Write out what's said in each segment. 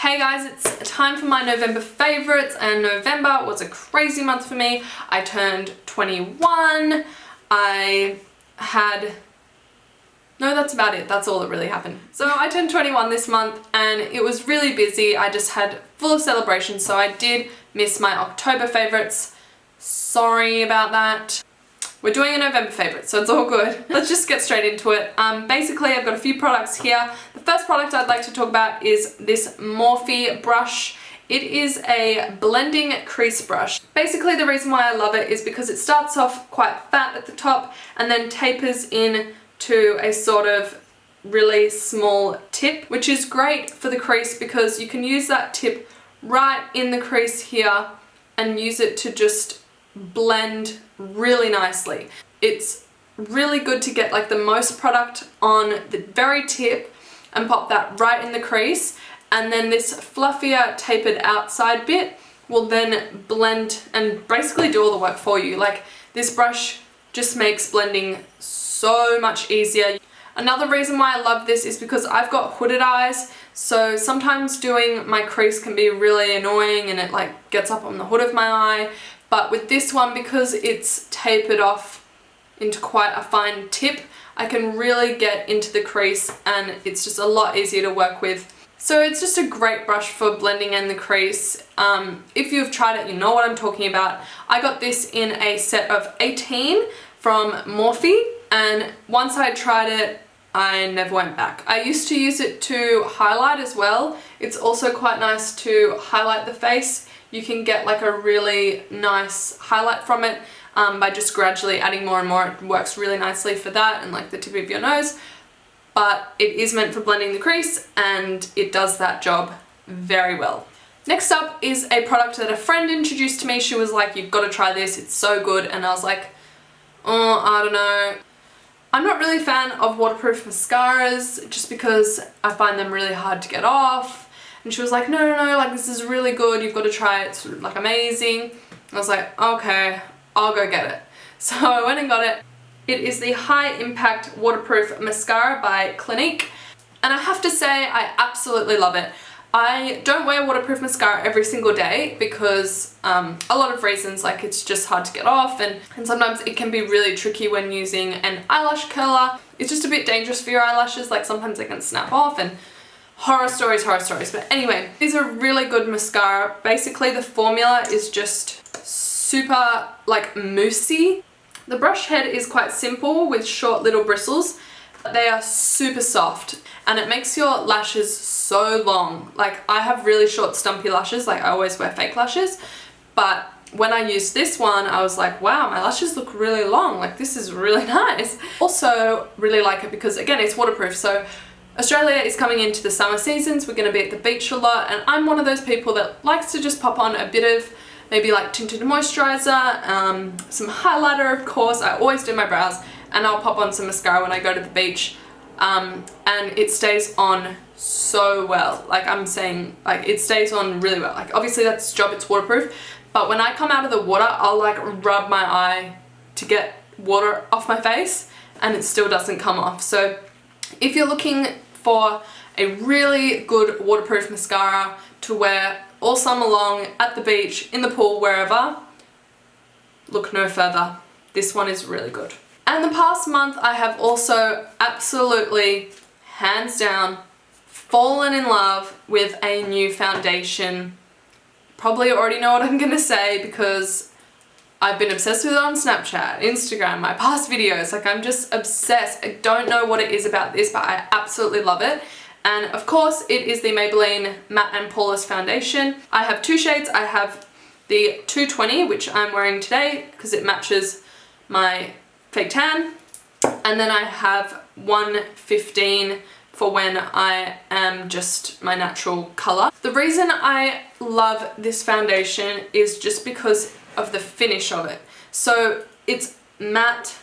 Hey guys, it's time for my November favourites, and November was a crazy month for me. I turned 21, no, that's about it. That's all that really happened. So I turned 21 this month and it was really busy. I just had full of celebrations, so I did miss my October favourites. Sorry about that. We're doing a November favourite, so it's all good. Let's just get straight into it. Basically, I've got a few products here. The first product I'd like to talk about is this M.O.P brush. It is a blending crease brush. Basically, the reason why I love it is because it starts off quite fat at the top and then tapers in to a sort of really small tip, which is great for the crease because you can use that tip right in the crease here and use it to just blend really nicely. It's really good to get like the most product on the very tip and pop that right in the crease, and then this fluffier tapered outside bit will then blend and basically do all the work for you. Like, this brush just makes blending so much easier. Another reason why I love this is because I've got hooded eyes, so sometimes doing my crease can be really annoying and it like gets up on the hood of my eye. But with this one, because it's tapered off into quite a fine tip, I can really get into the crease and it's just a lot easier to work with. So it's just a great brush for blending in the crease. If you've tried it, you know what I'm talking about. I got this in a set of 18 from M.O.P, and once I tried it, I never went back. I used to use it to highlight as well. It's also quite nice to highlight the face. You can get like a really nice highlight from it by just gradually adding more and more. It works really nicely for that and like the tip of your nose, but it is meant for blending the crease and it does that job very well. Next up is a product that a friend introduced to me. She was like, you've got to try this, it's so good. And I was like, oh, I don't know. I'm not really a fan of waterproof mascaras just because I find them really hard to get off. And she was like, no, like this is really good, you've got to try it, it's like amazing. I was like, okay, I'll go get it. So I went and got it. It is the High Impact Waterproof Mascara by Clinique. And I have to say, I absolutely love it. I don't wear waterproof mascara every single day because a lot of reasons, like it's just hard to get off and sometimes it can be really tricky when using an eyelash curler. It's just a bit dangerous for your eyelashes, like sometimes they can snap off and horror stories. But anyway, these are really good mascara. Basically the formula is just super like moussey. The brush head is quite simple with short little bristles. They are super soft and it makes your lashes so long. Like, I have really short stumpy lashes, like I always wear fake lashes, but when I used this one I was like, wow, my lashes look really long, like this is really nice. Also really like it because again it's waterproof. So Australia is coming into the summer seasons, we're going to be at the beach a lot, and I'm one of those people that likes to just pop on a bit of maybe like tinted moisturizer, some highlighter of course, I always do my brows, and I'll pop on some mascara when I go to the beach, and it stays on so well. Like I'm saying, like it stays on really well. Like obviously that's its job, it's waterproof, but when I come out of the water I'll like rub my eye to get water off my face and it still doesn't come off. So if you're looking for a really good waterproof mascara to wear all summer long at the beach, in the pool, wherever, look no further. This one is really good. And the past month I have also absolutely, hands down, fallen in love with a new foundation. Probably already know what I'm gonna say because I've been obsessed with it on Snapchat, Instagram, my past videos. Like I'm just obsessed. I don't know what it is about this, but I absolutely love it. And of course it is the Maybelline Matte and Poreless Foundation. I have two shades. I have the 220, which I'm wearing today because it matches my fake tan. And then I have 115 for when I am just my natural color. The reason I love this foundation is just because of the finish of it. So it's matte,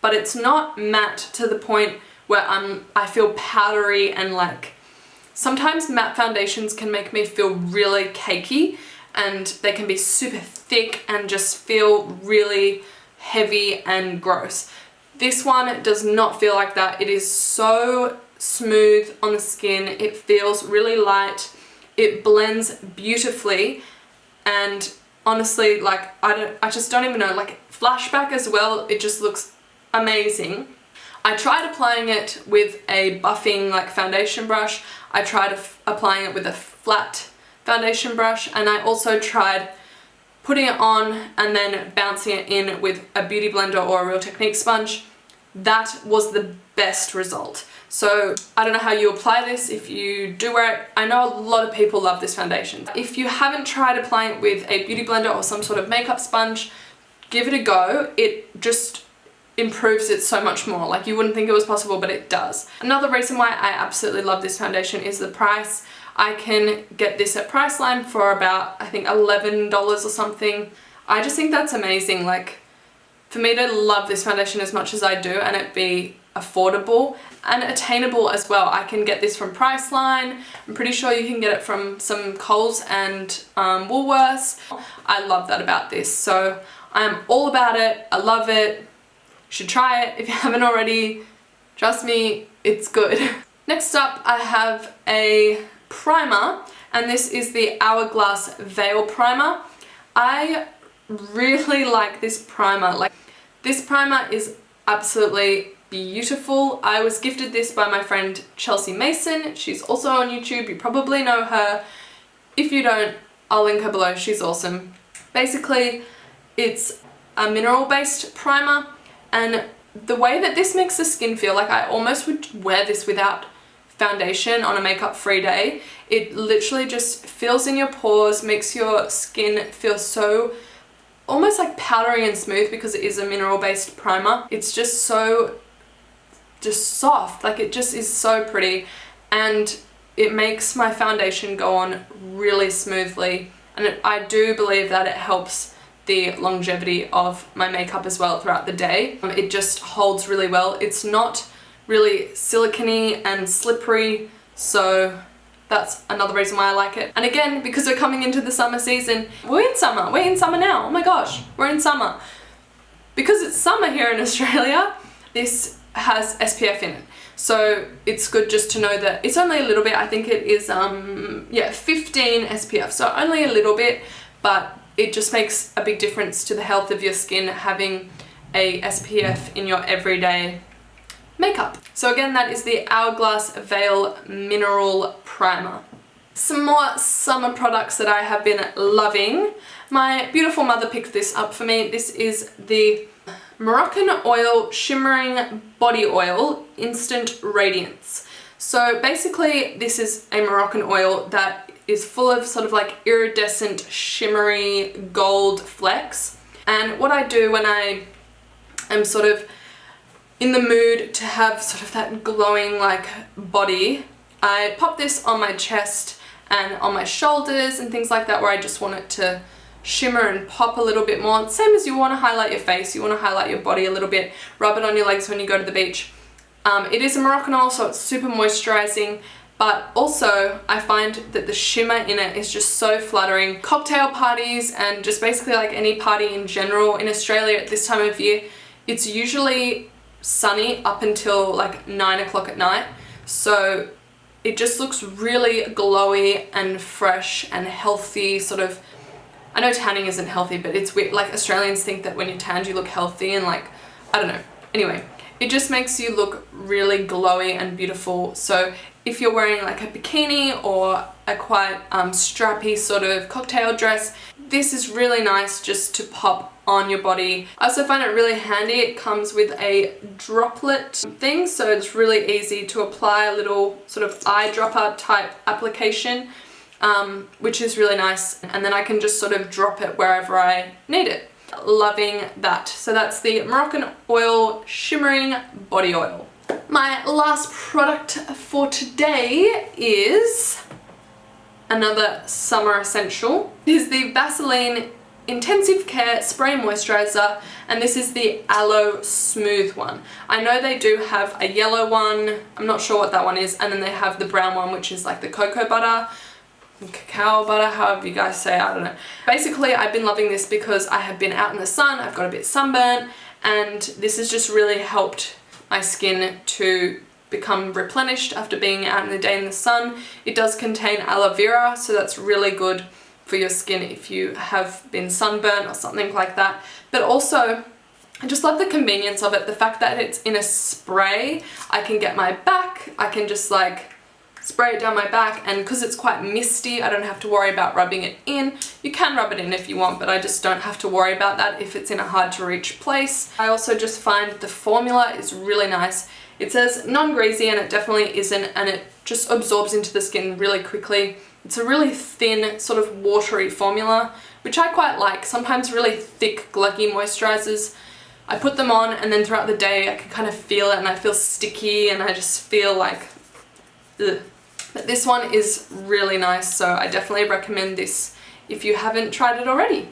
but it's not matte to the point where I feel powdery, and like sometimes matte foundations can make me feel really cakey and they can be super thick and just feel really heavy and gross. This one does not feel like that. It is so smooth on the skin. It feels really light. It blends beautifully, and honestly, like, I just don't even know, like, flashback as well, it just looks amazing. I tried applying it with a buffing like foundation brush. I tried applying it with a flat foundation brush, and I also tried putting it on and then bouncing it in with a beauty blender or a Real Technique sponge. That was the best result. So I don't know how you apply this if you do wear it. I know a lot of people love this foundation. If you haven't tried applying it with a beauty blender or some sort of makeup sponge, give it a go. It just improves it so much more. Like, you wouldn't think it was possible, but it does. Another reason why I absolutely love this foundation is the price. I can get this at Priceline for about, I think, $11 or something. I just think that's amazing. Like, for me to love this foundation as much as I do and it be affordable and attainable as well. I can get this from Priceline. I'm pretty sure you can get it from some Coles and Woolworths. I love that about this. So I'm all about it. I love it. You should try it if you haven't already. Trust me, it's good. Next up, I have a primer, and this is the Hourglass Veil Primer. I really like this primer. Like, this primer is absolutely beautiful. I was gifted this by my friend Chelsea Mason. She's also on YouTube. You probably know her. If you don't, I'll link her below. She's awesome. Basically, it's a mineral-based primer, and the way that this makes the skin feel, like, I almost would wear this without foundation on a makeup-free day. It literally just fills in your pores, makes your skin feel so almost like powdery and smooth because it is a mineral-based primer. It's just so soft. Like, it just is so pretty, and it makes my foundation go on really smoothly, and I do believe that it helps the longevity of my makeup as well throughout the day. It just holds really well. It's not really silicone and slippery, so that's another reason why I like it. And again, because we're coming into the summer season, we're in summer now, oh my gosh, we're in summer. Because it's summer here in Australia, this has SPF in it. So it's good just to know that it's only a little bit. I think it is, 15 SPF, so only a little bit, but it just makes a big difference to the health of your skin having a SPF in your everyday makeup. So again, that is the Hourglass Veil Mineral Primer. Some more summer products that I have been loving. My beautiful mother picked this up for me. This is the Moroccan Oil Shimmering Body Oil Instant Radiance. So basically, this is a Moroccan oil that is full of sort of like iridescent, shimmery gold flecks. And what I do when I am sort of in the mood to have sort of that glowing like body, I pop this on my chest and on my shoulders and things like that, where I just want it to shimmer and pop a little bit more. Same as you want to highlight your face, you want to highlight your body a little bit, rub it on your legs when you go to the beach. It is a Moroccan oil, so it's super moisturizing, but also I find that the shimmer in it is just so flattering. Cocktail parties and just basically like any party in general in Australia at this time of year, it's usually sunny up until like 9 o'clock at night, so it just looks really glowy and fresh and healthy. Sort of, I know tanning isn't healthy, but it's weird, like Australians think that when you're tanned you look healthy, and like, I don't know. Anyway, it just makes you look really glowy and beautiful. So if you're wearing like a bikini or a quite strappy sort of cocktail dress, this is really nice just to pop on your body. I also find it really handy. It comes with a droplet thing, so it's really easy to apply a little sort of eyedropper type application, which is really nice. And then I can just sort of drop it wherever I need it. Loving that. So that's the Moroccan Oil Shimmering Body Oil. My last product for today is another summer essential. It is the Vaseline Intensive Care Spray Moisturizer, and this is the Aloe Smooth one. I know they do have a yellow one, I'm not sure what that one is, and then they have the brown one, which is like the cocoa butter, cacao butter, however you guys say, I don't know. Basically, I've been loving this because I have been out in the sun, I've got a bit sunburnt, and this has just really helped my skin to become replenished after being out in the day in the sun. It does contain aloe vera, so that's really good for your skin if you have been sunburnt or something like that. But also, I just love the convenience of it, the fact that it's in a spray. I can get my back, I can just like spray it down my back, and because it's quite misty, I don't have to worry about rubbing it in. You can rub it in if you want, but I just don't have to worry about that if it's in a hard to reach place. I also just find the formula is really nice. It says non-greasy, and it definitely isn't, and it just absorbs into the skin really quickly. It's a really thin, sort of watery formula, which I quite like. Sometimes really thick, gluggy moisturizers, I put them on and then throughout the day I can kind of feel it and I feel sticky and I just feel like, ugh. But this one is really nice, so I definitely recommend this if you haven't tried it already.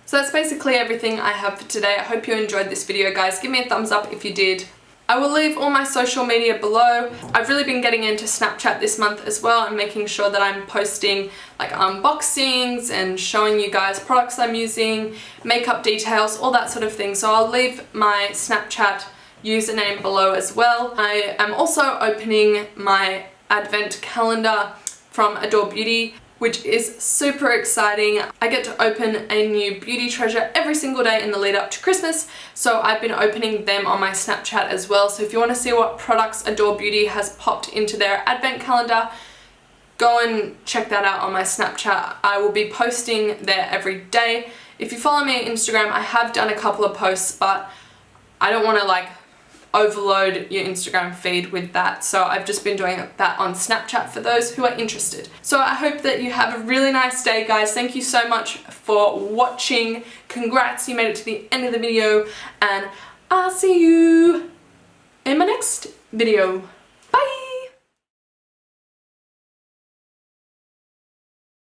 So that's basically everything I have for today. I hope you enjoyed this video, guys. Give me a thumbs up if you did. I will leave all my social media below. I've really been getting into Snapchat this month as well and making sure that I'm posting like unboxings and showing you guys products I'm using, makeup details, all that sort of thing. So I'll leave my Snapchat username below as well. I am also opening my advent calendar from Adore Beauty, which is super exciting. I get to open a new beauty treasure every single day in the lead up to Christmas, so I've been opening them on my Snapchat as well. So if you want to see what products Adore Beauty has popped into their advent calendar, go and check that out on my Snapchat. I will be posting there every day. If you follow me on Instagram, I have done a couple of posts, but I don't want to like overload your Instagram feed with that, so I've just been doing that on Snapchat for those who are interested. So I hope that you have a really nice day, guys. Thank you so much for watching. Congrats, you made it to the end of the video, and I'll see you in my next video.